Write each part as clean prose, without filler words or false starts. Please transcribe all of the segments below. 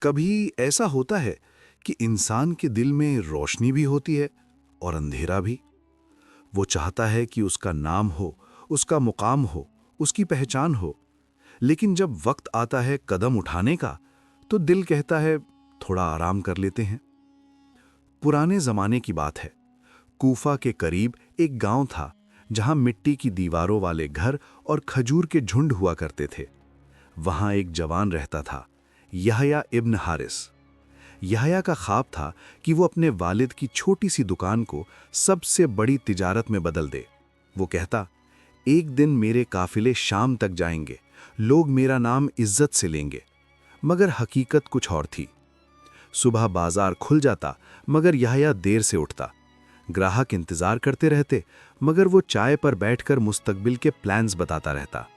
कभी ऐसा होता है कि इंसान के दिल में रोशनी भी होती है और अंधेरा भी। वो चाहता है कि उसका नाम हो, उसका मुकाम हो, उसकी पहचान हो। लेकिन जब वक्त आता है कदम उठाने का, तो दिल कहता है थोड़ा आराम कर लेते हैं। पुराने जमाने की बात है। कूफा के करीब एक गांव था जहां मिट्टी की दीवारों वाले घर और खजूर के झुंड हुआ करते थे। वहां एक जवान रहता था, यहया इब्न हारिस। यहया का ख्वाब था कि वो अपने वालिद की छोटी सी दुकान को सबसे बड़ी तिजारत में बदल दे। वो कहता, एक दिन मेरे काफिले शाम तक जाएंगे, लोग मेरा नाम इज्जत से लेंगे। मगर हकीकत कुछ और थी। सुबह बाजार खुल जाता, मगर यहया देर से उठता। ग्राहक इंतजार करते रहते, मगर वो चाय पर बैठकर मुस्तकबिल के प्लान्स बताता रहता।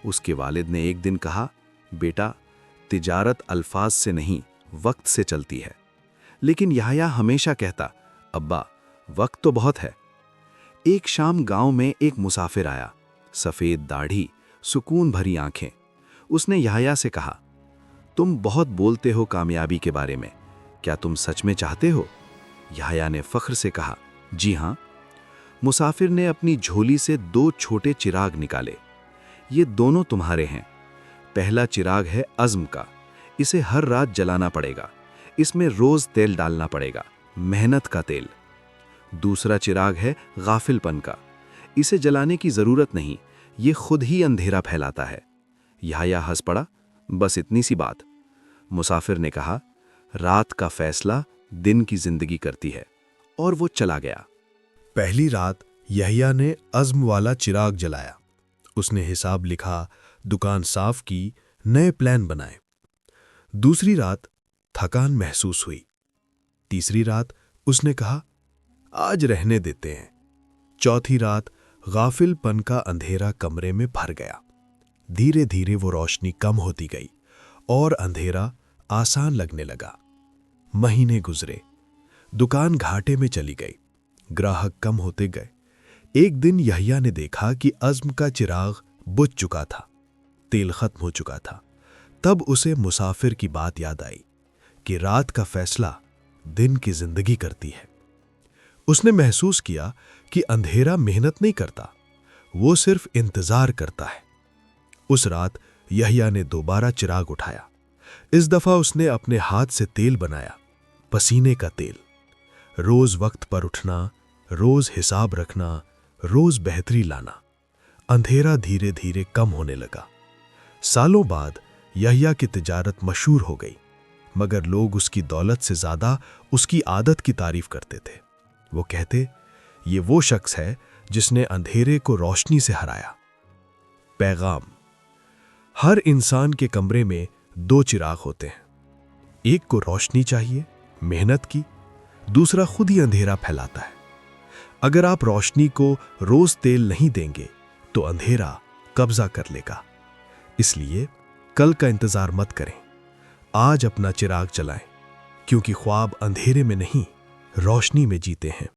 उसके वालिद ने एक दिन कहा, बेटा, तिजारत अल्फाज से नहीं, वक्त से चलती है। लेकिन यहया हमेशा कहता, अब्बा, वक्त तो बहुत है। एक शाम गांव में एक मुसाफिर आया, सफेद दाढ़ी, सुकून भरी आंखें। उसने यहया से कहा, तुम बहुत बोलते हो कामयाबी के बारे में, क्या तुम सच में चाहते हो? यहया ने फख्र से कहा, जी हां। मुसाफिर ने अपनी झोली से 2 छोटे चिराग निकाले। ये दोनों तुम्हारे हैं। पहला चिराग है अज़्म का, इसे हर रात जलाना पड़ेगा। इसमें रोज तेल डालना पड़ेगा, मेहनत का तेल। दूसरा चिराग है गाफिलपन का, इसे जलाने की जरूरत नहीं, ये खुद ही अंधेरा फैलाता है। यहया हंस पड़ा, बस इतनी सी बात। मुसाफिर ने कहा, रात का फैसला दिन की जिंदगी करती है। और वो चला गया। पहली रात यहया ने अज़्म वाला चिराग जलाया। उसने हिसाब लिखा, दुकान साफ की, नए प्लान बनाए। दूसरी रात थकान महसूस हुई। तीसरी रात उसने कहा, आज रहने देते हैं। चौथी रात गाफिलपन का अंधेरा कमरे में भर गया। धीरे धीरे वो रोशनी कम होती गई और अंधेरा आसान लगने लगा। महीने गुजरे, दुकान घाटे में चली गई, ग्राहक कम होते गए। एक दिन यहया ने देखा कि अज़्म का चिराग बुझ चुका था, तेल खत्म हो चुका था। तब उसे मुसाफिर की बात याद आई कि रात का फैसला दिन की जिंदगी करती है। उसने महसूस किया कि अंधेरा मेहनत नहीं करता, वो सिर्फ इंतजार करता है। उस रात यहया ने दोबारा चिराग उठाया। इस दफा उसने अपने हाथ से तेल बनाया, पसीने का तेल। रोज वक्त पर उठना, रोज हिसाब रखना, रोज बेहतरी लाना। अंधेरा धीरे धीरे कम होने लगा। सालों बाद यहया की तिजारत मशहूर हो गई, मगर लोग उसकी दौलत से ज्यादा उसकी आदत की तारीफ करते थे। वो कहते, ये वो शख्स है जिसने अंधेरे को रोशनी से हराया। पैगाम: हर इंसान के कमरे में 2 चिराग होते हैं। एक को रोशनी चाहिए, मेहनत की, दूसरा खुद ही अंधेरा फैलाता है। अगर आप रोशनी को रोज तेल नहीं देंगे तो अंधेरा कब्जा कर लेगा। इसलिए कल का इंतजार मत करें, आज अपना चिराग जलाएं, क्योंकि ख्वाब अंधेरे में नहीं, रोशनी में जीते हैं।